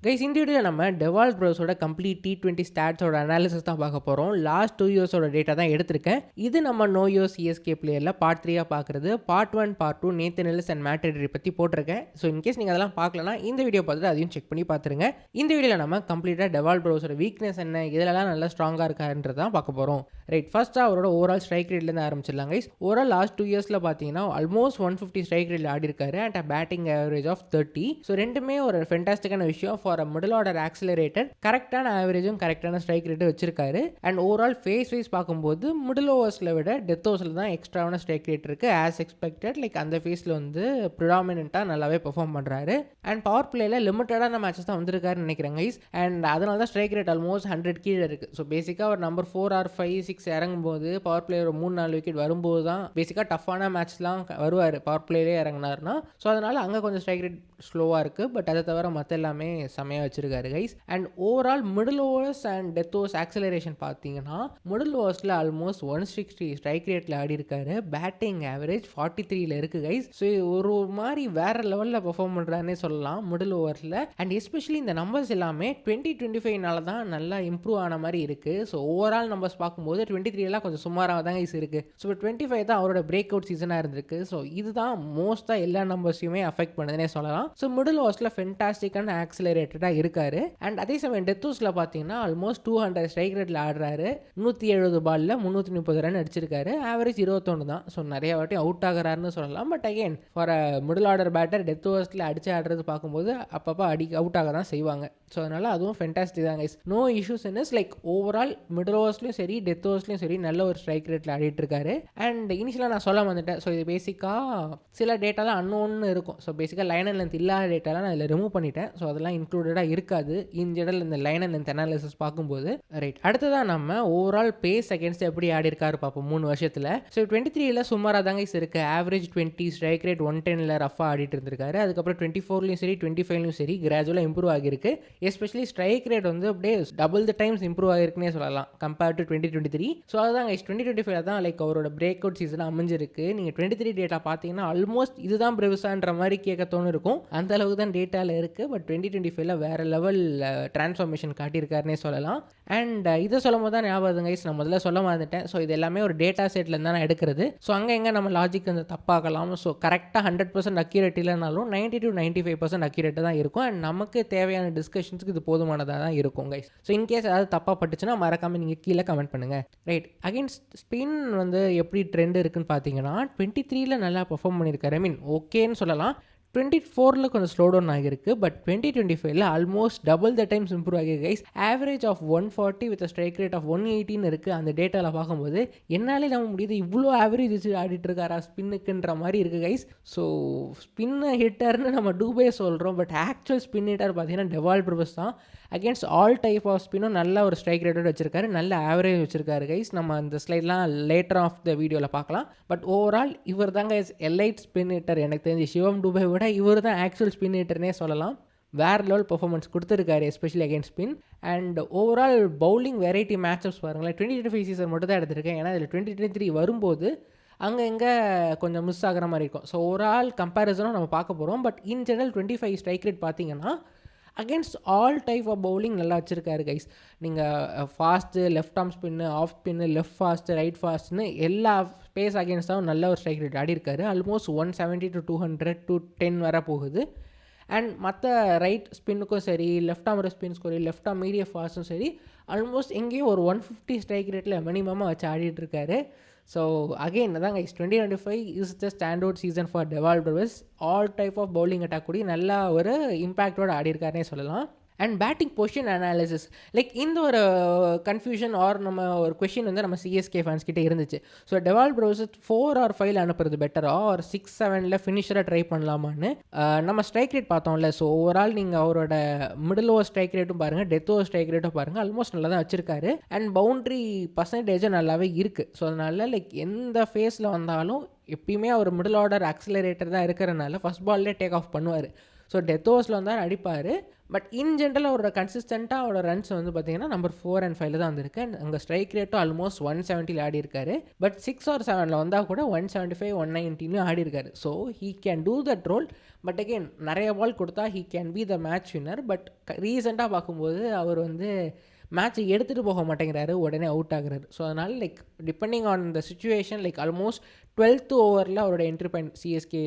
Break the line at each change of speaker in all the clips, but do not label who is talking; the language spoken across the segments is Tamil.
கைஸ் இந்த வீடியோவில் நம்ம டெவால்ட் ப்ரோஸோட கம்ப்ளீட் T20 ஸ்டாட்ஸோட அனாலிசிஸ் தான் பார்க்க போகிறோம். லாஸ்ட் 2 இயர்ஸோட டேட்டா தான் எடுத்திருக்கேன். இது நம்ம நோயோ சிஎஸ்கே பிளேயரில் பார்ட் 3 பார்க்குறது. Part 1 part 2 Nathan Ellis and Matt Henry பற்றி போட்டிருக்கேன். ஸோ இன்கேஸ் நீங்கள் அதெல்லாம் பார்க்கலனா இந்த வீடியோ பார்த்துட்டு அதையும் செக் பண்ணி பார்த்துருங்க. இந்த வீடியோவில் நம்ம கம்ப்ளீட்டாக டெவால்ட் ப்ரோஸோட வீக்னஸ் என்ன, இதெல்லாம் நல்லா ஸ்ட்ராங்காக இருக்காருன்றது தான் பார்க்க போகிறோம். ரைட், ஃபர்ஸ்ட்டாக அவரோட ஓவரால் ஸ்ட்ரைக் ரேட்லேருந்து ஆரம்பிச்சிடலாம் கைஸ். ஓவரால் லாஸ்ட் 2 இயர்ஸில் பார்த்தீங்கன்னா ஆல்மோஸ்ட் 150 ஸ்ட்ரைக் ரேட்டில் ஆடி இருக்காரு and batting average of 30. So ரெண்டுமே ஒரு ஃபென்டாஸ்டிக்கான விஷயம். For a middle order accelerator கரெக்டான ஆவரேஜும் கரெக்டான ஸ்ட்ரைக் ரேட்டு வச்சிருக்காரு. அண்ட் ஓவரால் ஃபேஸ் வைஸ் பார்க்கும்போது மிடில் ஓவர்ஸில் விட டெத் ஓவர்ஸில் தான் எக்ஸ்ட்ராவான ஸ்ட்ரைக் ரேட் இருக்குது. ஆஸ் எக்ஸ்பெக்டட், லைக் அந்த ஃபேஸில் வந்து ப்ரிடாமினெண்ட்டாக நல்லாவே பெர்ஃபார்ம் பண்ணுறாரு. அண்ட் பவர் பிளேயில் லிமிட்டடான மேட்சஸ் தான் வந்திருக்காருன்னு நினைக்கிறேன் கைஸ். அண்ட் அதனால தான் ஸ்ட்ரைக் ரேட் ஆல்மோஸ்ட் 100 கீழே இருக்குது. ஸோ பேசிக்காக ஒரு நம்பர் 4 or 5, 6 இறங்கும்போது பவர் பிளேயர் 3-4 விக்கெட் வரும்போது தான் பேசிக்காக டஃப்பான மேட்ச்லாம் வருவார் பவர் பிளேயே இறங்கினார்னா. ஸோ அதனால் அங்கே கொஞ்சம் ஸ்ட்ரைக் ரேட் ஸ்லோவாக இருக்குது. பட் அதை தவிர மற்ற எல்லாமே செம்மையாக வச்சிருக்காரு guys. And overall middle overs and death overs acceleration பார்த்தீங்கன்னா மிடில் ஓவர்ஸில் ஆல்மோஸ்ட் 160 ஸ்ட்ரைக் ரேட்டில் ஆடி இருக்காரு. பேட்டிங் ஆவரேஜ் 43ல் இருக்குது கைஸ். ஸோ ஒரு மாதிரி வேற லெவலில் பெர்ஃபார்ம் பண்ணுறாருன்னே சொல்லலாம் மிடில் ஓவரில். அண்ட் எஸ்பெஷலி இந்த நம்பர்ஸ் எல்லாமே 2025 தான் நல்லா இம்ப்ரூவ் ஆன மாதிரி இருக்குது. ஸோ ஓவரால் நம்பர்ஸ் பார்க்கும்போது 23 கொஞ்சம் சுமாராக தான் கைஸ் இருக்குது. ஸோ 25 தான் அவரோட பிரேக் அவுட் சீசனாக இருந்திருக்கு. ஸோ இதுதான் மோஸ்ட்டாக எல்லா நம்பர்ஸையுமே அஃபெக்ட் பண்ணுதுன்னே சொல்லலாம். ஸோ மிடில் ஓவர்ஸில் ஃபென்டாஸ்டிக்கான ஆக்சிலரேட்டடாக இருக்காரு. அண்ட் அதே சமயம் டெத் ஓவர்ஸில் பார்த்தீங்கன்னா ஆல்மோஸ்ட் 200 ஸ்ட்ரைக் ரேட்டில் ஆடுறாரு. 170 பாலில் 330 ரன் அடிச்சிருக்காரு. ஆவரேஜ் 21 தான். ஸோ நிறைய வாட்டி அவுட் ஆகிறாருன்னு சொல்லலாம். But again for middle order batter death ஓவர்ஸில் அடிச்சு ஆடுறது பார்க்கும்போது அப்பப்போ அவுட் ஆக தான் செய்வாங்க. ஸோ அதனால் அதுவும் ஃபென்டாஸ்டிக் தான் guys. No issues in is like overall middle ஓவர்ஸ்லையும் சரி டெத் ஓவர்ஸ்லையும் சரி நல்ல ஒரு ஸ்ட்ரைக் ரேட்டில் ஆடிட்டு இருக்காரு. அண்ட் இனிஷியலாக நான் சொல்ல வந்துட்டேன். ஸோ இது பேசிக்காக சில டேட்டாலாம் அன்னோன்னு இருக்கும். ஸோ பேசிக்காக லைன் அண்ட் லென்த் இல்லாத டேட்டாலாம் நான் இதில் ரிமூவ் பண்ணிட்டேன். ஸோ அதெல்லாம் இன்க்ளூடடாக இருக்காது இன் ஜெனரல் இந்த லைன் அண்ட் லென்த் அனாலிசிஸ் பார்க்கும்போது. ரைட், அடுத்ததான் நம்ம ஓவரால் பேஸ் அகேன்ஸ்ட் எப்படி ஆடி இருக்காரு பார்ப்போம் 3 வருஷத்தில். ஸோ 23 சுமாராக தாங்க இருக்குது. ஆவரேஜ் 20, ஸ்ட்ரைக் ரேட் 110 ரஃபாக ஆடிட்டு இருந்திருக்காரு. அதுக்கப்புறம் 24 சரி 25 சரி கிராஜுவலாக இம்ப்ரூவ் ஆகிருக்கு. எஸ்பெஷலி ஸ்ட்ரைக் ரேட் வந்து அப்படியே டபுள் த டைம்ஸ் இம்ப்ரூவ் ஆகிருக்குன்னே சொல்லலாம் கம்பேர்ட் டு 2023. ஸோ அதுதான் 2025 தான் லைக் அவரோட பிரேக் அவுட் சீசனாக அமைஞ்சிருக்கு. நீங்கள் 23 டேட்டா பார்த்தீங்கன்னா ஆல்மோஸ்ட் இதுதான் பிரவிசான்ற மாதிரி கேட்க தோணு இருக்கும். அந்த அளவுக்கு தான் டேட்டாவில் இருக்குது. பட் 2025 வேறு லெவல் டிரான்ஸ்ஃபார்மேஷன் காட்டியிருக்காருன்னே சொல்லலாம். அண்ட் இதை சொல்லும் போது தான் ஞாபகம் கைஸ், நான் முதல்ல சொல்ல மறந்துட்டேன். ஸோ இது எல்லாமே ஒரு டேட்டா செட்லேருந்து தான் நான் எடுக்கிறது. ஸோ அங்கே எங்கே நம்ம லாஜிக் வந்து தப்பாகலாம். ஸோ கரெக்டாக 100% அக்யூரேட் இல்லைனாலும் 90 to 95% அக்யூரேட்டாக தான் இருக்கும். அண்ட் நமக்கு தேவையான டிஸ்கஷன்ஸுக்கு இது போதுமானதாக தான் இருக்கும் கைஸ். ஸோ இன்கேஸ் ஏதாவது தப்பாக பட்டுச்சுன்னா மறக்காமல் நீங்கள் கீழே கமெண்ட் பண்ணுங்கள். ரைட், அகெயின்ஸ்ட் ஸ்பின் வந்து எப்படி ட்ரெண்ட் இருக்குன்னு பார்த்தீங்கன்னா 23 நல்லா பெர்ஃபார்ம் பண்ணியிருக்காரு. ஐ மீன் ஓகேன்னு சொல்லலாம். 24 கொஞ்சம் ஸ்லோ டவுன் ஆகிருக்கு. But 2025 almost double the times improve ஆகிருக்கு guys. Average of 140 with strike rate of 118 இருக்குது. அந்த டேட்டாவில் பார்க்கும்போது என்னாலே நம்ம முடியுது இவ்வளோ ஆவரேஜ் வச்சு ஆடிட்டு இருக்காரா ஸ்பின்னுக்குன்ற மாதிரி இருக்குது கைஸ். ஸோ ஸ்பின் ஹிட்டர்னு நம்ம டூபே சொல்கிறோம். பட் ஆக்சுவல் ஸ்பின் ஹிட்டர் பார்த்தீங்கன்னா டெவால்ட் ப்ரோஸ் தான். அகேன்ஸ்ட் ஆல் டைப் ஆஃப் ஸ்பின்னும் நல்ல ஒரு ஸ்ட்ரைக் ரேட்டோடு வச்சிருக்காரு. நல்ல ஆவரேஜ் வச்சிருக்காரு கைஸ். நம்ம அந்த ஸ்லைட்லாம் லேட்டர் ஆஃப் த வீடியோவில் பார்க்கலாம். பட் ஓவரால் இவர் தாங்க எலைட் ஸ்பின் ஹிட்டர். எனக்கு தெரிஞ்சு சிவம் டூபை விட இவர் தான் ஆக்சுவல் ஸ்பின் ஹிட்டர்னே சொல்லலாம். வேறு லெவல் பர்ஃபார்மன்ஸ் கொடுத்துருக்காரு especially against spin. And overall bowling variety matchups பாருங்களேன். 2025 சீசன் மட்டும் தான் எடுத்திருக்கேன். ஏன்னா இதில் 2023 வரும்போது அங்கே எங்கே கொஞ்சம் மிஸ் ஆகிற மாதிரி இருக்கும். ஸோ ஓவரால் கம்பேரிசனும் நம்ம பார்க்க போகிறோம். But in general 25 strike rate பார்த்தீங்கன்னா against all type of bowling நல்லா வச்சுருக்காரு கைஸ். நீங்கள் fast, left arm spin, off spin, left fast, right ஃபாஸ்ட்னு எல்லா ஸ்பேஸ் அகேன்ஸ்டாகவும் நல்ல ஒரு ஸ்ட்ரைக் ரேட் ஆடி இருக்காரு. ஆல்மோஸ்ட் 170 to 200 to 10 வர போகுது. அண்ட் மற்ற ரைட் ஸ்பின்னுக்கும் சரி, லெஃப்ட் ஆர்ம் ஸ்பின்ஸ்க்கும் சரி, லெஃப்ட் ஆர்ம் மீடியம் ஃபாஸ்ட்டும் சரி ஆல்மோஸ்ட் எங்கேயும் ஒரு 150 ஸ்ட்ரைக் ரேட்டில் மினிமமாக வச்சு ஆடிட்டு இருக்காரு. ஸோ அகெயின் அதான் guys 2025 is the stand out season for Dewald Brevis. All type of bowling attack கூடி நல்ல ஒரு இம்பேக்டோடு ஆடி இருக்காருன்னே சொல்லலாம். And batting position analysis like இந்த ஒரு கன்ஃபியூஷன் ஆர் நம்ம ஒரு கொஷின் வந்து நம்ம சிஎஸ்கே ஃபேன்ஸ் கிட்டே இருந்துச்சு. ஸோ டெவால்ட் ப்ரோஸ் 4 or 5 அனுப்புறது பெட்டரா ஆர் 6, 7 ஃபினிஷராக ட்ரை பண்ணலாமான்னு நம்ம ஸ்ட்ரைக் ரேட் பார்த்தோம்ல. ஸோ ஓவரால் நீங்கள் அவரோட மிடில் ஓவர் ஸ்ட்ரைக் ரேட்டும் பாருங்கள், டெத் ஓவர் ஸ்ட்ரைக் ரேட்டும் பாருங்கள், ஆல்மோஸ்ட் நல்லா தான் வச்சிருக்காரு. அண்ட் பவுண்ட்ரி பர்சன்டேஜும் நல்லாவே இருக்குது. ஸோ அதனால லைக் எந்த ஃபேஸில் வந்தாலும் எப்பயுமே அவர் மிடில் ஆர்டர் ஆக்சிலரேட்டர் தான் இருக்கிறனால ஃபஸ்ட் பால்லே டேக் ஆஃப் பண்ணுவார். ஸோ டெத் ஓவர்ஸில் வந்தால் அடிப்பார். பட் இன் ஜென்ரல் அவரோட கன்சிஸ்டண்ட்டாக அவரோட ரன்ஸ் வந்து பார்த்தீங்கன்னா நம்பர் 4 and 5 தான் வந்திருக்கு. அண்ட் அங்கே ஸ்ட்ரைக் ரேட்டும் ஆல்மோஸ்ட் 170 ஆடி இருக்காரு. பட் 6 or 7 வந்தால் கூட 175, 190 ஆடி இருக்காரு. So he can do that role. But again நிறைய பால் கொடுத்தா he can be the match winner. But ரீசெண்டாக பார்க்கும்போது அவர் வந்து மேட்ச்சை எடுத்துகிட்டு போக மாட்டேங்கிறாரு, உடனே அவுட் ஆகுறாரு. ஸோ அதனால் like depending on the situation like almost 12th ஓவரில் அவரோட என்ட்ரி பாயிண்ட் சிஎஸ்கே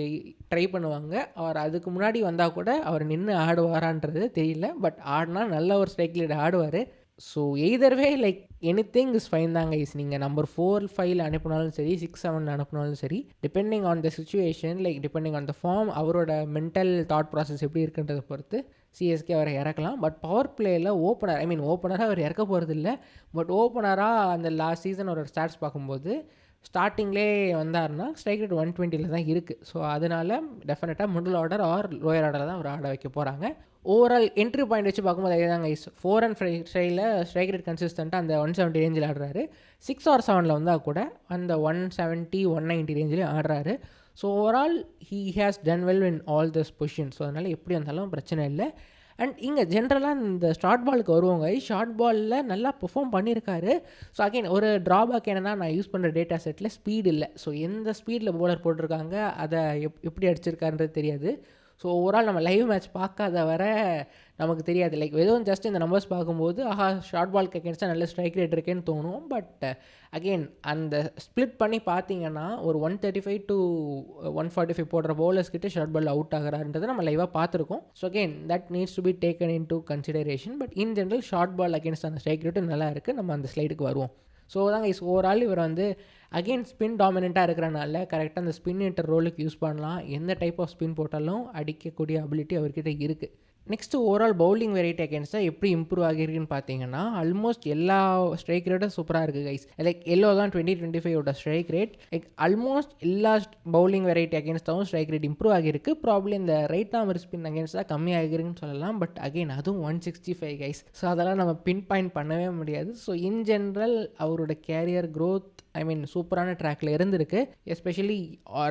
ட்ரை பண்ணுவாங்க. அவர் அதுக்கு முன்னாடி வந்தால் கூட அவர் நின்று ஆடுவாரான்றது தெரியல. பட் ஆடினா நல்ல ஒரு ஸ்ட்ரைக் ரேட் ஆடுவார். So either way like anything is fine தாங்க கைஸ். நீங்கள் நம்பர் 4, 5 அனுப்பினாலும் சரி, 6, 7 அனுப்பினாலும் சரி, depending on the situation like depending on the form, அவரோட மென்டல் தாட் ப்ராசஸ் எப்படி இருக்குன்றதை பொறுத்து சிஎஸ்கே அவரை இறக்கலாம். பட் பவர் பிளேயில் ஓப்பனராக அவர் இறக்க போகிறது இல்லை. பட் ஓப்பனராக அந்த லாஸ்ட் சீசன் ஒரு ஸ்டாட்ஸ் பார்க்கும்போது ஸ்டார்டிங்லேயே வந்தார்னா ஸ்ட்ரைக் ரேட் 120 தான் இருக்குது. ஸோ அதனால் டெஃபினட்டாக middle order or lower order தான் அவர் ஆட வைக்க போகிறாங்க. ஓவரால் என்ட்ரி பாயிண்ட் வச்சு பார்க்கும்போது அதே தாங்க 4 and 5 ஸ்டைலில் ஸ்ட்ரைக் ரேட் கன்சிஸ்டண்ட்டாக அந்த 170 ரேஞ்சில் ஆடுறாரு. 6 or 7 வந்தால் கூட அந்த 170, 190 ரேஞ்சிலையும் ஆடுறாரு. So overall he has done well in all this position. So அதனால் எப்படி வந்தாலும் பிரச்சனை இல்லை. அண்ட் இங்கே ஜென்ரலாக இந்த ஷார்ட் பாலுக்கு வருவாங்க. ஷார்ட் பாலில் நல்லா பெர்ஃபார்ம் பண்ணியிருக்காரு. ஸோ அகைன் ஒரு ட்ராபேக் என்னென்னா, நான் யூஸ் பண்ணுற டேட்டா செட்டில் ஸ்பீடு இல்லை. ஸோ எந்த ஸ்பீடில் பவுலர் போட்டிருக்காங்க, அதை எப்படி அடிச்சிருக்காருன்றது தெரியாது. ஸோ ஓவரால் நம்ம லைவ் மேட்ச் பார்க்காத வர நமக்கு தெரியாது. லைக் எதுவும் ஜஸ்ட் இந்த நம்பர்ஸ் பார்க்கும்போது ஷார்ட் பால்க்கு அகேன்ஸ்டாக நல்ல ஸ்ட்ரைக் ரேட் இருக்கேன்னு தோணும். பட் அகெயின் அந்த ஸ்ப்ளிட் பண்ணி பார்த்தீங்கன்னா ஒரு 135 to 145 போடுற பவுலர்ஸ் கிட்ட ஷார்ட் பால் அவுட் ஆகிறாருன்றதை நம்ம லைவாக பார்த்துருக்கோம். So again that needs to be taken into consideration. But in general short ball against அந்த ஸ்ட்ரைக் ரேட்டும் நல்லா இருக்குது. நம்ம அந்த ஸ்லைடுக்கு வருவோம். ஸோ தாங்க ஓவரால் இவர் வந்து அகெயின் ஸ்பின் டாமினண்ட்டாக இருக்கிறனால கரெக்டாக அந்த ஸ்பின் ஹிட்டர் ரோலுக்கு யூஸ் பண்ணலாம். எந்த டைப் ஆஃப் ஸ்பின் போட்டாலும் அடிக்கக்கூடிய அபிலிட்டி அவர்கிட்ட இருக்குது. நெக்ஸ்ட்டு ஓவரால் பவுலிங் வெரைட்டி அகேன்ஸ்டாக எப்படி இம்ப்ரூவ் ஆகிருக்குன்னு பார்த்தீங்கன்னா, ஆல்மோஸ்ட் எல்லா ஸ்ட்ரைக் ரேட்டும் சூப்பராக இருக்குது கைஸ். லைக் எல்லோ தான் 2025 ஸ்ட்ரைக் ரேட். லைக் ஆல்மோஸ்ட் எல்லா பவுலிங் வெரைட்டி அகேன்ஸ்டாகவும் ஸ்ட்ரைக் ரேட் இம்ப்ரூவ் ஆகிருக்கு. ப்ராப்ளம் இந்த ரைட் ஆர்ம் ஸ்பின் அகேன்ஸ்டாக கம்மி ஆகிருக்குன்னு சொல்லலாம். பட் அகெயின் அதுவும் 165 கைஸ். ஸோ அதெல்லாம் நம்ம பின் பாயிண்ட் பண்ணவே முடியாது. ஸோ இன் ஜென்ரல் அவரோட கேரியர் க்ரோத் சூப்பரான ட்ராக்கில் இருந்திருக்கு. Especially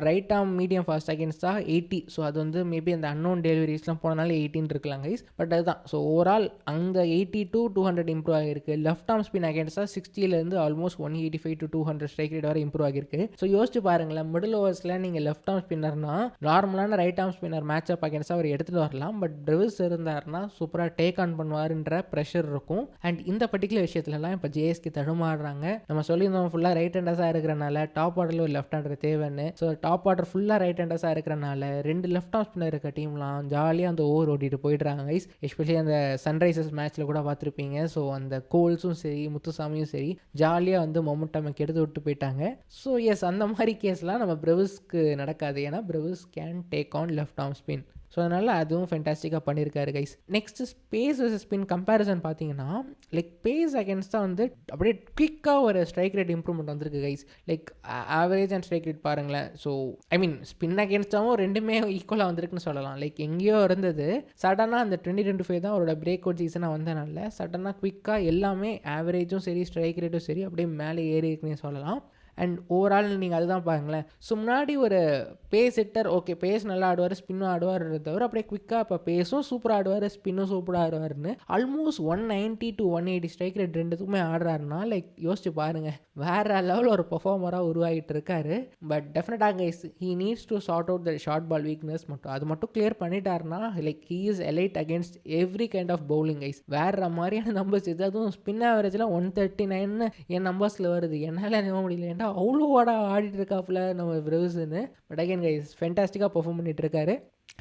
right arm medium fast அகேன்ஸ்டாக 80. ஸோ அது வந்து மேபி அந்த அன்னோன் டெலிவரிஸ்லாம் போனாலே 18 இருக்கலாம் கைஸ். பட் அதுதான். ஸோ ஓவரால் அந்த 80 to 200 இம்ப்ரூவ் ஆகிருக்கு. லெஃப்ட் ஆர்ம் ஸ்பின் அகேன்ஸ்டாக 60லேருந்து ஆல்மோஸ்ட் 185 to 200 ஸ்ட்ரைக் ரேட் வரை இம்ப்ரூவ் ஆகிருக்கு. ஸோ யோசிச்சு பாருங்களேன், மிடில் ஓவர்ஸில் நீங்கள் லெஃப்ட் ஆர்ம் ஸ்பின்னர்னா நார்மலான right arm spinner match up அகேன்ஸ்டாக அவர் எடுத்துகிட்டு வரலாம். பட் ப்ரெவிஸ் இருந்தார்னா சூப்பராக டேக் ஆன் பண்ணுவாருன்ற ப்ரெஷர் இருக்கும். அண்ட் இந்த பர்டிகுலர் விஷயத்துலலாம் இப்போ ஜேஎஸ்கே தடுமாறுறாங்க. நம்ம சொல்லியிருந்தோம் ஃபுல்லாக ரைட் ஹேண்டர்ஸாக இருக்கிறனால டாப் ஆர்டரில் ஒரு லெஃப்ட் ஹேண்டர் தேவைன்னு. ஸோ டாப் ஆர்டர் ஃபுல்லாக ரைட் ஹேண்டர்ஸாக இருக்கிறனால 2 லெஃப்ட் ஆர்ம் ஸ்பின்னர் இருக்க டீம்லாம் ஜாலியாக அந்த ஓவர் ஓடிட்டு போயிடுறாங்க கைஸ். எஸ்பெஷலி அந்த சன்ரைசர்ஸ் மேட்ச்சில் கூட பார்த்துருப்பீங்க. ஸோ அந்த கோல்ஸும் சரி, முத்துசாமியும் சரி, ஜாலியாக வந்து மொமெண்டம் கெடுத்து விட்டு போயிட்டாங்க. ஸோ எஸ், அந்த மாதிரி கேஸ்லாம் நம்ம ப்ரெவிஸ்க்கு நடக்காது. ஏன்னா Brevis can take on left arm spin. So அதனால் அதுவும் ஃபென்டாஸ்டிக்காக பண்ணியிருக்காரு guys. Next pace versus spin comparison பார்த்தீங்கன்னா, லைக் பேஸ் அகேன்ஸ்டாக வந்து அப்படியே குயிக்காக ஒரு ஸ்ட்ரைக் ரேட் இம்ப்ரூவ்மெண்ட் வந்திருக்கு guys. Like average and strike rate பாருங்களேன். ஸோ ஸ்பின் அகேன்ஸ்டாகவும் ரெண்டுமே ஈக்குவலாக வந்திருக்குன்னு சொல்லலாம். லைக் எங்கேயோ இருந்தது, சடனாக அந்த 2025 தான் அவரோட பிரேக் அவுட் சீசனாக வந்தனால சடனாக குயிக்காக எல்லாமே ஆவரேஜும் சரி, ஸ்ட்ரைக் ரேட்டும் சரி அப்படியே மேலே ஏறி இருக்குன்னு சொல்லலாம். அண்ட் ஓவரால் நீங்கள் அதுதான் பாருங்களேன். ஸோ முன்னாடி ஒரு பேஸ் ஹிட்டர் ஓகே, பேஸ் நல்லா ஆடுவார், ஸ்பின்னும் ஆடுவார் தவிர அப்படியே குவிக்காக இப்போ பேஸும் சூப்பராக ஆடுவார், ஸ்பின்னும் சூப்பராக ஆடுவார்னு ஆல்மோஸ்ட் 190 to 180 ஸ்ட்ரைக் ரேட் ரெண்டுத்துக்குமே ஆடுறாருன்னா லைக் யோசிச்சு பாருங்கள், வேறு லெவலில் ஒரு பர்ஃபார்மராக உருவாகிட்டு இருக்காரு. பட் டெஃபினட்டாக guys he needs to sort out the short ball weakness மட்டும். அது மட்டும் கிளியர் பண்ணிட்டாருன்னா like he is elite against every kind of bowling guys. வேறு மாதிரியான நம்பர்ஸ் இது. அதுவும் ஸ்பின் ஆவரேஜில் 139 என் நம்பர்ஸில் வருது. என்னால் நினைவ முடியல, ஏன்டா அவ்வளோ ஆடிட்டு இருக்காப்புல நம்ம ப்ரெவிஸ்ன்னு. பட் அகைன் கைஸ் ஃபென்டாஸ்டிக்காக பெர்ஃபார்ம் பண்ணிட்டு இருக்காரு.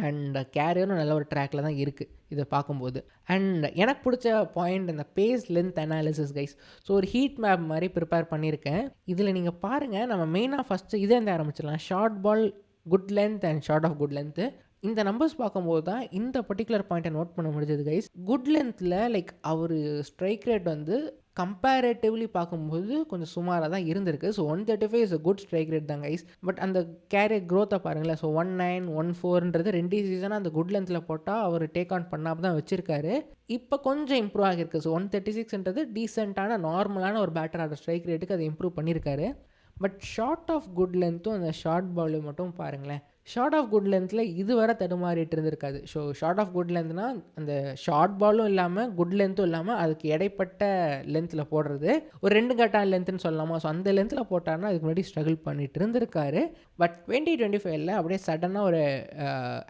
அண்ட் கேரியரும் நல்ல ஒரு ட்ராக்கில் தான் இருக்குது இதை பார்க்கும்போது. அண்ட் எனக்கு பிடிச்ச பாயிண்ட் இந்த pace length analysis guys. So ஒரு ஹீட் மேப் மாதிரி ப்ரிப்பேர் பண்ணியிருக்கேன். இதில் நீங்கள் பாருங்கள், நம்ம மெயினாக ஃபஸ்ட்டு இதே ஆரம்பிச்சிடலாம். Short ball good length and short of good length. இந்த நம்பர்ஸ் பார்க்கும்போது தான் இந்த பர்டிகுலர் பாயிண்ட்டை நோட் பண்ண முடிஞ்சது கைஸ். குட் லென்த்தில் லைக் அவர் ஸ்ட்ரைக் ரேட் வந்து கம்பேரேட்டிவ்லி பார்க்கும்போது கொஞ்சம் சுமாராக தான் இருந்திருக்கு. So 135 is a good strike rate தான் கைஸ். பட் அந்த கேரியர் க்ரோத்தை பாருங்களேன். ஸோ 19, 14 2 சீசனாக அந்த குட் லென்த்தில் போட்டால் அவர் டேக் ஆன் பண்ணாமல் தான் வச்சிருக்காரு. இப்போ கொஞ்சம் இம்ப்ரூவ் ஆகிருக்கு. ஸோ 136 டீசெண்டான நார்மலான ஒரு பேட்டர் ஆடுற ஸ்ட்ரைக் ரேட்டுக்கு அதை இம்ப்ரூவ் பண்ணியிருக்காரு. பட் ஷார்ட் ஆஃப் குட் லென்த்தும் அந்த ஷார்ட் பால் மட்டும் பாருங்களேன். ஷார்ட் ஆஃப் குட் லென்த்தில் இதுவரை தடுமாறிட்டு இருந்திருக்காது. ஸோ ஷார்ட் ஆஃப் குட் லென்த்னா அந்த ஷார்ட் பாலும் இல்லாமல் குட் லென்த்தும் இல்லாமல் அதுக்கு இடைப்பட்ட லென்த்தில் போடுறது ஒரு 2 கட்டான லென்த்துன்னு சொல்லலாமா. ஸோ அந்த லென்த்தில் போட்டார்னா அதுக்கு முன்னாடி ஸ்ட்ரகிள் பண்ணிட்டு இருந்திருக்காரு. பட் 2025ல் அப்படியே சடனாக ஒரு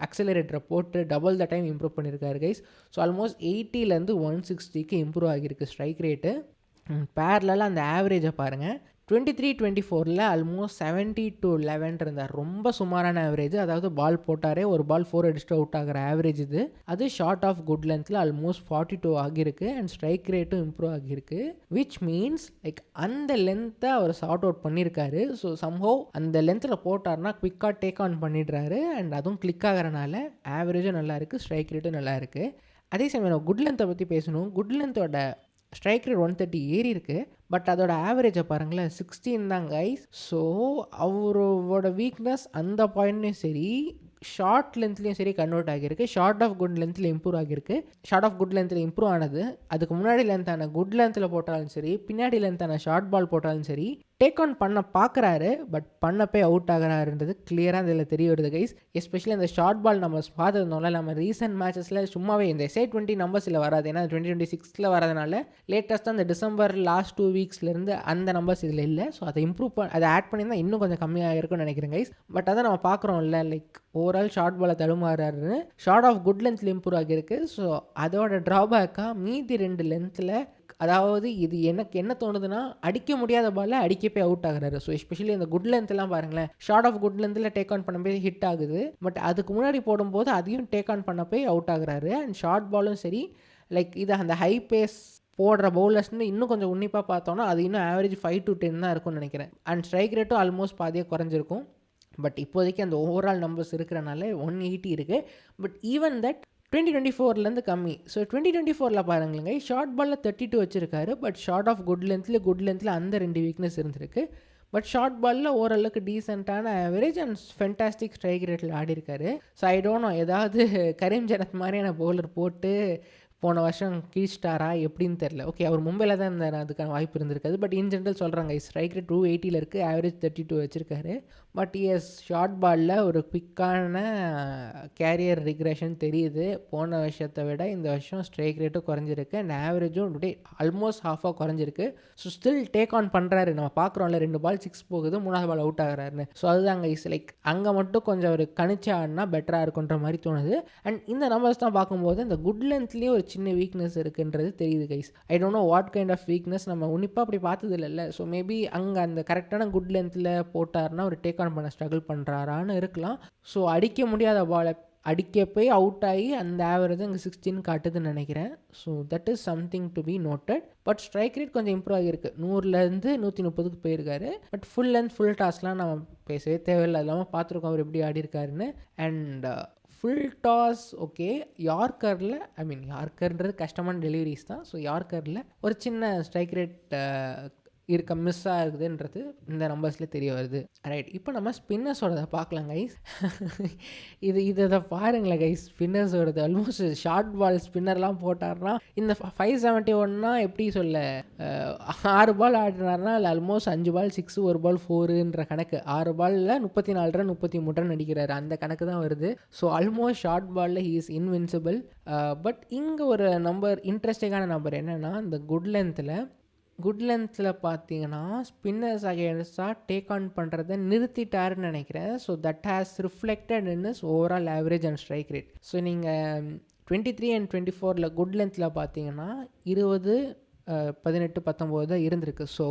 அக்சலரேட்டரை போட்டு டபுள் த டைம் இம்ப்ரூவ் பண்ணியிருக்காரு கைஸ். ஸோ ஆல்மோஸ்ட் 80லேருந்து 160க்கு இம்ப்ரூவ் ஆகியிருக்கு ஸ்ட்ரைக் ரேட்டு. பேரலாக அந்த ஆவரேஜை பாருங்கள். 23-24ல் ஆல்மோஸ்ட் 70-11 இருந்தார். ரொம்ப சுமாரான ஆவரேஜ். அதாவது பால் போட்டாரே ஒரு பால் 4 அடிச்சுட்டு அவுட் ஆகிற ஆவரேஜ் இது. அது ஷார்ட் ஆஃப் குட் லென்த்தில் ஆல்மோஸ்ட் 42 ஆகியிருக்கு அண்ட் ஸ்ட்ரைக் ரேட்டும் இம்ப்ரூவ் ஆகியிருக்கு. விச் மீன்ஸ் லைக் அந்த லென்த்தை அவர் சார்ட் அவுட் பண்ணியிருக்காரு. ஸோ சம்ஹவ் அந்த லென்த்தில் போட்டார்னா குவிக்காக டேக் ஆன் பண்ணிடுறாரு அண்ட் அதுவும் கிளிக் ஆகிறனால ஆவரேஜும் நல்லா இருக்குது, ஸ்ட்ரைக் ரேட்டும் நல்லா இருக்குது. அதே சமயம் குட் லென்த்தை பற்றி பேசணும். குட் லென்த்தோட ஸ்ட்ரைக் ரேட் 130 ஏறி இருக்குது. பட் அதோட ஆவரேஜை பாருங்களேன் 16 தான் கைஸ். ஸோ அவரோட வீக்னஸ் அந்த பாயிண்ட்லேயும் சரி ஷார்ட் லென்த்லேயும் சரி கன்வெர்ட் ஆகியிருக்கு. ஷார்ட் ஆஃப் குட் லென்த்தில் இம்ப்ரூவ் ஆகியிருக்கு. ஷார்ட் ஆஃப் குட் லென்த்தில் இம்ப்ரூவ் ஆனது அதுக்கு முன்னாடி லென்த்தான குட் லென்த்தில் போட்டாலும் சரி பின்னாடி லென்த்தான ஷார்ட் பால் போட்டாலும் சரி டேக் ஆன் பண்ண பார்க்குறாரு. பட் பண்ணப்பே அவுட் ஆகிறாருன்றது கிளியராக இதில் தெரிய வருது கைஸ். எஸ்பெஷலி அந்த ஷார்ட் பால் நம்ம பார்த்துருந்தோம்ல, நம்ம ரீசெண்ட் மேட்சஸில் சும்மாவே இந்த SA20 நம்பர்ஸில் வராது. ஏன்னா 2026 வரதுனால லேட்டஸ்ட்டாக அந்த டிசம்பர் லாஸ்ட் 2 வீக்ஸ்லேருந்து அந்த நம்பர்ஸ் இதில் இல்லை. ஸோ அதை அதை ஆட் பண்ணியிருந்தால் இன்னும் கொஞ்சம் கம்மியாக இருக்கும்னு நினைக்கிறேன் கைஸ். பட் அதை நம்ம பார்க்குறோம்ல, லைக் ஓவரால் ஷார்ட் பாலை தடுமாறாருன்னு ஷார்ட் ஆஃப் குட் லென்த்தில் இம்ப்ரூவ் ஆகியிருக்கு. ஸோ அதோட ட்ராபேக்காக மீதி 2 லென்த்தில் அதாவது இது எனக்கு என்ன தோணுதுன்னா அடிக்க முடியாத பாலில் அடிக்க போய் அவுட் ஆகுறாரு. ஸோ எஸ்பெஷலி அந்த குட் லென்த்லாம் பாருங்களேன், ஷார்ட் ஆஃப் குட் லென்த்தில் டேக் ஆன் பண்ண போய் ஹிட் ஆகுது. பட் அதுக்கு முன்னாடி போடும்போது அதையும் டேக் ஆன் பண்ண போய் அவுட் ஆகுறாரு. அண்ட் ஷார்ட் பாலும் சரி லைக் இது அந்த ஹை பேஸ் போடுற பவுலர்ஸ்னு இன்னும் கொஞ்சம் உன்னிப்பாக பார்த்தோன்னா அது இன்னும் ஆவரேஜ் 5 to 10 தான் இருக்கும்னு நினைக்கிறேன். அண்ட் ஸ்ட்ரைக் ரேட்டும் ஆல்மோஸ்ட் பாதியாக குறைஞ்சிருக்கும். பட் இப்போதைக்கு அந்த ஓவரால் நம்பர்ஸ் இருக்கிறனால 180 இருக்குது. பட் ஈவன் தட் 2024லேருந்து கம்மி. ஸோ 2024ல் பாருங்களேங்க, ஷார்ட் பாலில் 32 வச்சுருக்காரு. பட் ஷார்ட் ஆஃப் குட் லென்த்தில் அந்த 2 வீக்னஸ் இருந்திருக்கு. பட் ஷார்ட் பாலில் ஓரளவுக்கு டீசெண்டான ஆவரேஜ் அண்ட் ஃபென்டாஸ்டிக் ஸ்ட்ரைக் ரேட்டில் ஆடி இருக்காரு. ஸோ ஐ டோன்ட் நோ ஏதாவது கரீம் ஜனத் மாதிரியான பவுலர் போட்டு போன வருஷம் கீழ்ஸ்டாரா எப்படின்னு தெரில. ஓகே, அவர் மும்பையில் தான் இருந்தார், அதுக்கான வாய்ப்பு இருந்திருக்காது. பட் இன் ஜென்ரல் சொல்கிறாங்க ஸ்ட்ரைக் ரேட் 280 இருக்குது, ஆவரேஜ் 32 வச்சுருக்காரு. பட் எஸ் ஷார்ட் பாலில் ஒரு குவிக்கான கேரியர் ரிக்ரெஷன் தெரியுது. போன வருஷத்தை விட இந்த வருஷம் ஸ்ட்ரைக் ரேட்டும் குறைஞ்சிருக்கு அண்ட் ஆவரேஜும் ஆல்மோஸ்ட் ஹாஃபாக குறைஞ்சிருக்கு. ஸோ ஸ்டில் டேக் ஆன் பண்ணுறாரு. நம்ம பார்க்குறோம்ல 2 பால் 6 போகுது, 3வது பால் அவுட் ஆகிறாருன்னு. ஸோ அதுதாங்க லைக் அங்கே மட்டும் கொஞ்சம் ஒரு கணிச்சு ஆடினா பெட்டராக இருக்குன்ற மாதிரி தோணுது. அண்ட் இந்த நம்பர்ஸ் தான் பார்க்கும்போது இந்த குட் லென்த்லேயே ஒரு சின்ன வீக்னஸ் இருக்குன்றது தெரியுது guys. I don't know what kind of weakness, நம்ம உன்னிப்பாக அப்படி பார்த்தது இல்லைல்ல. ஸோ மேபி அங்கே அந்த கரெக்டான குட் லென்த்தில் போட்டார்னா ஒரு டேக் ஆன் பண்ண ஸ்ட்ரகிள் பண்ணுறாரான்னு இருக்கலாம். ஸோ அடிக்க முடியாத பாலை அடிக்க போய் அவுட் ஆகி அந்த ஆவரேஜ் இங்கே 16 காட்டுதுன்னு நினைக்கிறேன். So that is something to be noted. But strike rate கொஞ்சம் இம்ப்ரூவ் ஆகிருக்கு. 100லேருந்து 130க்கு போயிருக்காரு. பட் ஃபுல் லென்த் ஃபுல் டாஸ்லாம் நம்ம பேசவே தேவையில்லை, இல்லாமல் பார்த்துருக்கோம் அவர் எப்படி ஆடி இருக்காருன்னு. அண்ட் ஃபுல் டாஸ் ஓகே, யார்க்கரில் யார்க்கர்ன்றது கஷ்டமான டெலிவரிஸ் தான். ஸோ யார்க்கரில் ஒரு சின்ன ஸ்ட்ரைக் ரேட் இருக்க மிஸ் ஆகுதுன்றது இந்த நம்பர்ஸில் தெரிய வருது. ரைட், இப்போ நம்ம ஸ்பின்னர்ஸோட பார்க்கலாம் கைஸ். இதை பாருங்களேன் கைஸ், ஸ்பின்னர்ஸோடது ஆல்மோஸ்ட் ஷார்ட் பால் ஸ்பின்னர்லாம் போட்டார்னா இந்த 571னா எப்படி சொல்ல, 6 பால் ஆடினார்னா இல்லை ஆல்மோஸ்ட் 5 பால் 6 1 பால் 4ன்ற கணக்கு. 6 பாலில் 34 ரன் 33 ரன் அடிக்கிறாரு, அந்த கணக்கு தான் வருது. ஸோ ஆல்மோஸ்ட் ஷார்ட் பாலில் ஹீ இஸ் இன்வின்சிபிள். பட் இங்கே ஒரு நம்பர் இன்ட்ரெஸ்டிங்கான நம்பர் என்னென்னா, இந்த குட் லென்த்தில் பார்த்தீங்கன்னா ஸ்பின்னர்ஸ் அகேன்ஸ்டாக டேக் ஆன் பண்ணுறதை நிறுத்திட்டாருன்னு நினைக்கிறேன். So that has reflected in is overall average and strike rate. So நீங்கள் 23 and 24 குட் லென்த்தில் பார்த்தீங்கன்னா 20 18 19 தான் இருந்திருக்கு. ஸோ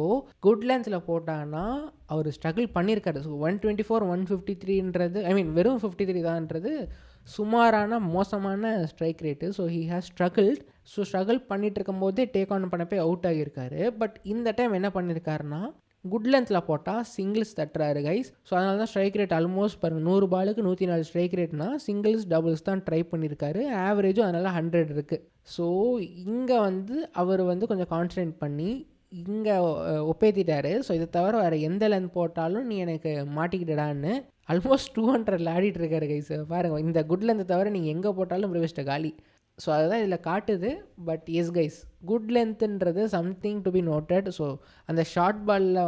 குட் லென்த்தில் போட்டாங்கன்னா அவர் ஸ்ட்ரகிள் பண்ணியிருக்காரு. ஸோ 124 153ன்றது வெறும் 53 தான்ன்றது சுமாரான மோசமான strike rate. So he has struggled. So struggle பண்ணிகிட்டு இருக்கும்போதே டேக் ஆன் பண்ண போய் அவுட் ஆகியிருக்காரு. பட் இந்த டைம் என்ன பண்ணியிருக்காருன்னா குட் லென்த்தில் போட்டால் சிங்கிள்ஸ் தட்டுறாரு கைஸ். ஸோ அதனால தான் ஸ்ட்ரைக் ரேட் ஆல்மோஸ்ட் பாருங்கள் 100 பாலுக்கு 104 ஸ்ட்ரைக் ரேட்னா சிங்கிள்ஸ் டபுள்ஸ் தான் ட்ரை பண்ணியிருக்காரு. ஆவரேஜும் அதனால் 100 இருக்குது. ஸோ இங்கே அவர் கொஞ்சம் கான்சன்ட்ரேட் பண்ணி இங்கே ஒப்பேத்திட்டாரு. ஸோ இதை தவிர வேறு எந்த லென்த் போட்டாலும் நீ எனக்கு மாட்டிக்கிட்டடான்னு ஆல்மோஸ்ட் 200 ஆடிட்டு இருக்காரு கைஸ். பாருங்கள், இந்த குட் லென்த்தை தவிர நீங்கள் எங்கே போட்டாலும் பிரவேஷ்ட காலி. ஸோ அதுதான் இதில் காட்டுது. பட் எஸ் கைஸ், குட் லென்த்துன்றது something to be noted. So அந்த ஷார்ட் பாலில்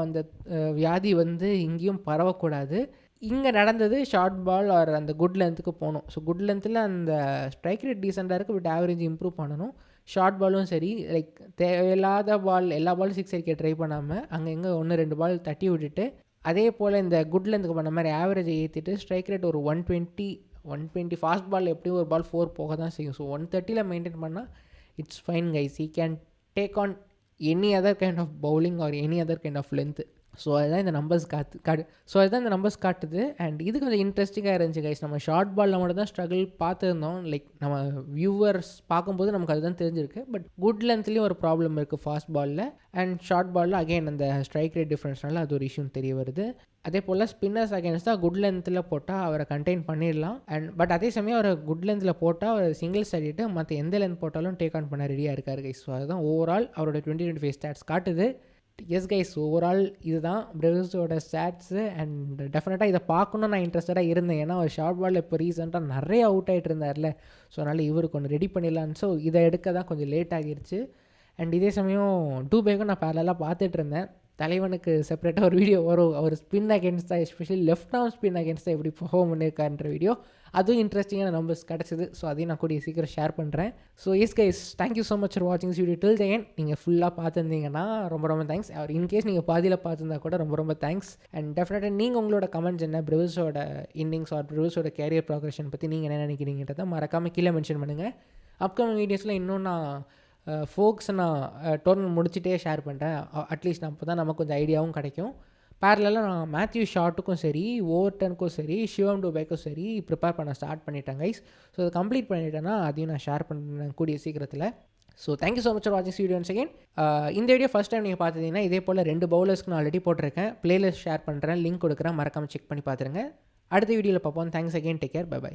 வியாதி இங்கேயும் பரவக்கூடாது. இங்கே நடந்தது ஷார்ட் பால் ஆர் அந்த குட் லென்த்துக்கு போகணும். ஸோ குட் லென்த்தில் அந்த ஸ்ட்ரைக் ரேட் டீசெண்டாக இருக்குது, பட் ஆவரேஜ் இம்ப்ரூவ் பண்ணணும். ஷார்ட் பாலும் சரி, லைக் தேவையில்லாத பால் எல்லா பாலும் சிக்ஸ் அடிக்க ட்ரை பண்ணாமல் அங்கே எங்கே 1-2 பால் தட்டி விட்டுட்டு, அதே போல் இந்த குட் லென்த்துக்கு பண்ண மாதிரி ஆவரேஜை ஏற்றிட்டு ஸ்ட்ரைக் ரேட் ஒரு 120 ஃபாஸ்ட் பால் எப்படியும் ஒரு பால் 4 போக தான் செய்யும். ஸோ 130 மெயின்டைன் பண்ணால் it's fine guys. He can take on any other kind of bowling or any other kind of length. So அதுதான் இந்த நம்பர்ஸ் காட்டுது. அண்ட் இது கொஞ்சம் இன்ட்ரெஸ்டிங்காக இருந்துச்சு கைஸ். நம்ம ஷார்ட் பாலில் மட்டும் தான் ஸ்ட்ரகிள் பார்த்துருந்தோம். லைக் நம்ம வியூவர்ஸ் பார்க்கும்போது நமக்கு அதுதான் தெரிஞ்சிருக்கு. பட் குட் லென்த்லேயும் ஒரு ப்ராப்ளம் இருக்குது ஃபாஸ்ட் பாலில். அண்ட் ஷார்ட் பாலில் அகைன் அந்த ஸ்ட்ரைக் ரேட் டிஃப்ரென்ஸ்னால அது ஒரு இஷ்யூ தெரிய வருது. அதே போல் ஸ்பின்னர்ஸ் அகேன்ஸ்ட் தான் குட் லென்த்தில் போட்டால் அவரை கண்டெயின் பண்ணிடலாம். பட் அதே சமயம் அவரை குட் லென்த்தில் போட்டால் அவர் சிங்கிள்ஸ் ஆடிட்டு மற்ற எந்த லென்த் போட்டாலும் டேக் ஆன் பண்ண ரெடியாக இருக்கார் கைஸ். ஸோ அதுதான் ஓவரால் அவரோட 2025 ஸ்டாட்ஸ் காட்டுது. எஸ் கைஸ், ஓவரால் இதுதான் பிரேவ்ஸோட ஸ்டாட்ஸு. அண்ட் டெஃபினட்டாக இதை பார்க்கணுன்னு நான் இன்ட்ரெஸ்டடாக இருந்தேன். ஏன்னா அவர் ஷார்ட் பாலில் இப்போ ரீசெண்டாக நிறைய அவுட் ஆகிட்டு இருந்தார்ல. ஸோ அதனால் இவருக்கு ஒன்று ரெடி பண்ணிடலான்னு. ஸோ இதை எடுக்க தான் கொஞ்சம் லேட் ஆகிருச்சு. அண்ட் இதே சமயம் டூபேக்கும் நான் பேரலாக பார்த்துட்டு இருந்தேன். தலைவனுக்கு செப்பரேட்டாக ஒரு வீடியோ வரும், அவர் ஸ்பின் அகேன்ஸ்ட் தான், especially left arm spin against தான் எப்படி பெர்ஃபார்ம் பண்ணியிருக்காருன்ற வீடியோ. அதுவும் இன்ட்ரெஸ்டிங்கான நம்பர்ஸ் கிடச்சிது. ஸோ அதையும் நான் கூடிய சீக்கிரம் ஷேர் பண்ணுறேன். So S guys, thank you so much for வாட்சிங் வீடியோ டில் த எண்ட். நீங்கள் ஃபுல்லாக பார்த்துருந்தீங்கன்னா ரொம்ப தேங்க்ஸ். அவர் இன்கேஸ் நீங்கள் பாதியில் பார்த்துருந்தா கூட ரொம்ப தேங்க்ஸ். அண்ட் டெஃபினட்டாக நீங்கள் உங்களோட கமெண்ட்ஸ் என்ன, பிரேவ்ஸோட இன்னிங்ஸ் ஆர் பிரேவ்ஸோட கேரியர் ப்ரோக்ரஷன் பற்றி நீங்கள் என்ன நினைக்கிறீங்கன்றதை மறக்காமல் கீழே மென்ஷன் பண்ணுங்கள். அப்கமிங் வீடியோஸில் இன்னும் நான் ஃபோக்ஸ் நான் டோர்னமெண்ட் முடிச்சுட்டே ஷேர் பண்ணுறேன். அட்லீஸ்ட் அப்போ தான் நமக்கு கொஞ்சம் ஐடியாவும் கிடைக்கும். பேரலாக நான் மேத்யூ ஷாட்டுக்கும் சரி, ஓவர்டனுக்கும் சரி, சிவம் டூபேக்கும் சரி ப்ரிப்பேர் பண்ண ஸ்டார்ட் பண்ணிட்டேன் கைஸ். ஸோ அதை கம்ப்ளீட் பண்ணிட்டேன்னா அதையும் நான் ஷேர் பண்ணுறேன் கூடிய சீக்கிரத்தில். So thank you so much for வாட்சிங் வீடியோ ஒன்ஸ் அகெயின். இந்த வீடியோ ஃபஸ்ட் டைம் நீங்கள் பார்த்தீங்கன்னா இதே போல் 2 பவுலர்ஸ்க்கு நான் ஆல்ரெடி போட்டிருக்கேன். பிளேலிஸ்ட் ஷேர் பண்ணுறேன், லிங்க் கொடுக்குறேன், மறக்காமல் செக் பண்ணி பார்த்துருங்க. அடுத்த வீடியோவில் பார்ப்போம். Thanks again, take care, bye by.